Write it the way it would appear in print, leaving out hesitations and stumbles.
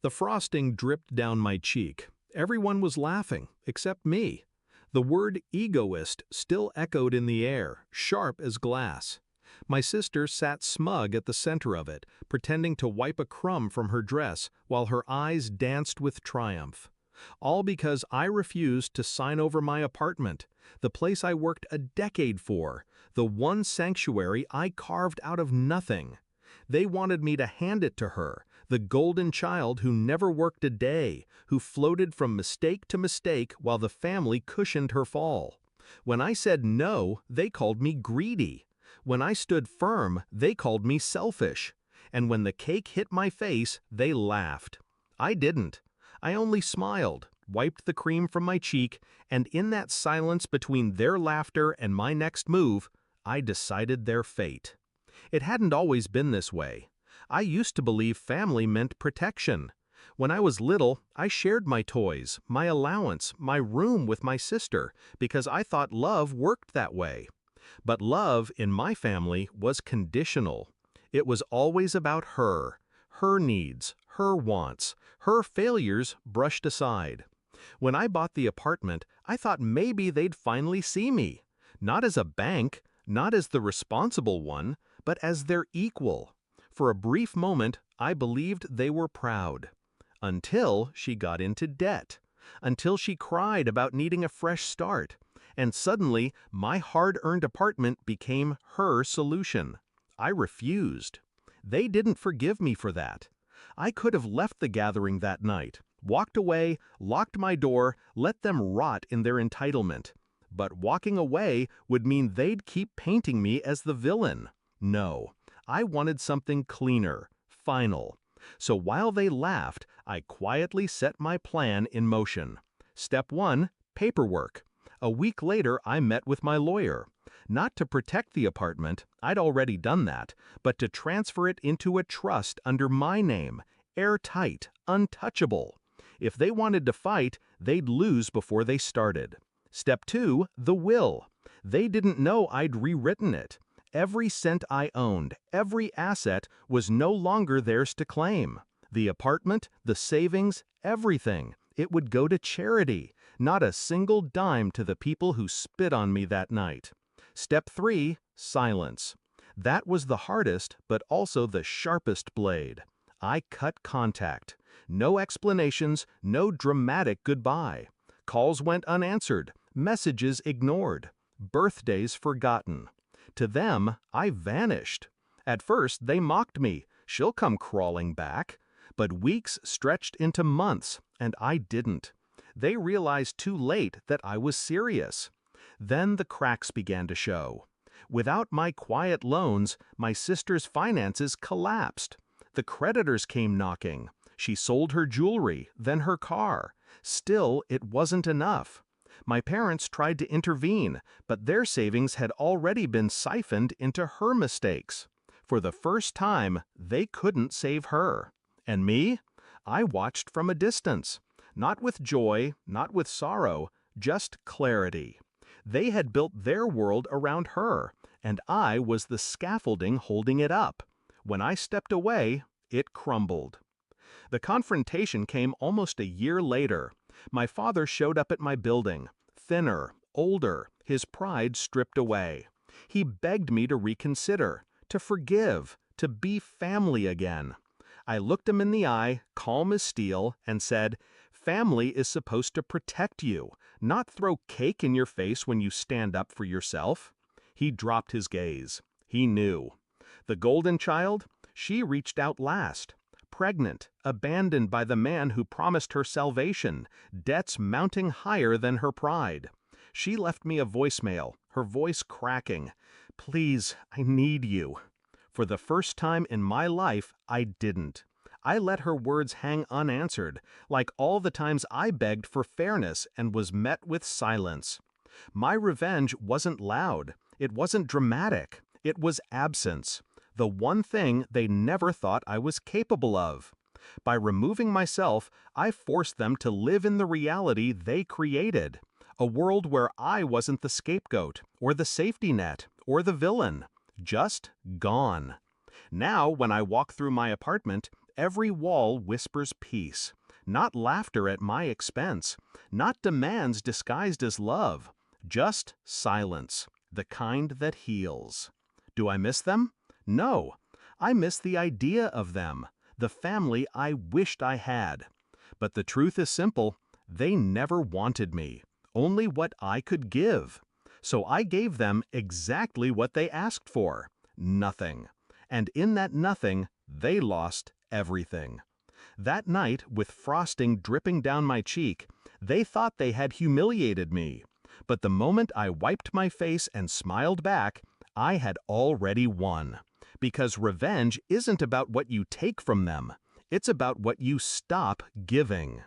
The frosting dripped down my cheek. Everyone was laughing, except me. The word egoist still echoed in the air, sharp as glass. My sister sat smug at the center of it, pretending to wipe a crumb from her dress while her eyes danced with triumph. All because I refused to sign over my apartment, the place I worked a decade for, the one sanctuary I carved out of nothing. They wanted me to hand it to her, the golden child who never worked a day, who floated from mistake to mistake while the family cushioned her fall. When I said no, they called me greedy. When I stood firm, they called me selfish. And when the cake hit my face, they laughed. I didn't. I only smiled, wiped the cream from my cheek, and in that silence between their laughter and my next move, I decided their fate. It hadn't always been this way. I used to believe family meant protection. When I was little, I shared my toys, my allowance, my room with my sister, because I thought love worked that way. But love, in my family, was conditional. It was always about her needs, her wants, her failures brushed aside. When I bought the apartment, I thought maybe they'd finally see me. Not as a bank, not as the responsible one, but as their equal. For a brief moment, I believed they were proud. Until she got into debt. Until she cried about needing a fresh start. And suddenly, my hard-earned apartment became her solution. I refused. They didn't forgive me for that. I could have left the gathering that night, walked away, locked my door, let them rot in their entitlement. But walking away would mean they'd keep painting me as the villain. No, I wanted something cleaner, final. So while they laughed, I quietly set my plan in motion. Step 1, paperwork. A week later, I met with my lawyer. Not to protect the apartment, I'd already done that, but to transfer it into a trust under my name, airtight, untouchable. If they wanted to fight, they'd lose before they started. Step 2, the will. They didn't know I'd rewritten it. Every cent I owned, every asset was no longer theirs to claim. The apartment, the savings, everything. It would go to charity, not a single dime to the people who spit on me that night. Step 3, silence. That was the hardest, but also the sharpest blade. I cut contact. No explanations, no dramatic goodbye. Calls went unanswered, messages ignored, birthdays forgotten. To them, I vanished. At first, they mocked me. She'll come crawling back. But weeks stretched into months, and I didn't. They realized too late that I was serious. Then the cracks began to show. Without my quiet loans, my sister's finances collapsed. The creditors came knocking. She sold her jewelry, then her car. Still, it wasn't enough. My parents tried to intervene, but their savings had already been siphoned into her mistakes. For the first time, they couldn't save her. And me? I watched from a distance. Not with joy, not with sorrow, just clarity. They had built their world around her, and I was the scaffolding holding it up. When I stepped away, it crumbled. The confrontation came almost a year later. My father showed up at my building, thinner, older, his pride stripped away. He begged me to reconsider, to forgive, to be family again. I looked him in the eye, calm as steel, and said, "Family is supposed to protect you, not throw cake in your face when you stand up for yourself." He dropped his gaze. He knew. The golden child? She reached out last. Pregnant, abandoned by the man who promised her salvation, debts mounting higher than her pride. She left me a voicemail, her voice cracking. "Please, I need you." For the first time in my life, I didn't. I let her words hang unanswered, like all the times I begged for fairness and was met with silence. My revenge wasn't loud. It wasn't dramatic. It was absence. The one thing they never thought I was capable of. By removing myself, I forced them to live in the reality they created. A world where I wasn't the scapegoat, or the safety net, or the villain. Just gone. Now, when I walk through my apartment, every wall whispers peace, not laughter at my expense, not demands disguised as love, just silence, the kind that heals. Do I miss them? No. I miss the idea of them, the family I wished I had. But the truth is simple, they never wanted me, only what I could give. So I gave them exactly what they asked for, nothing. And in that nothing, they lost everything. That night, with frosting dripping down my cheek, they thought they had humiliated me. But the moment I wiped my face and smiled back, I had already won. Because revenge isn't about what you take from them, it's about what you stop giving.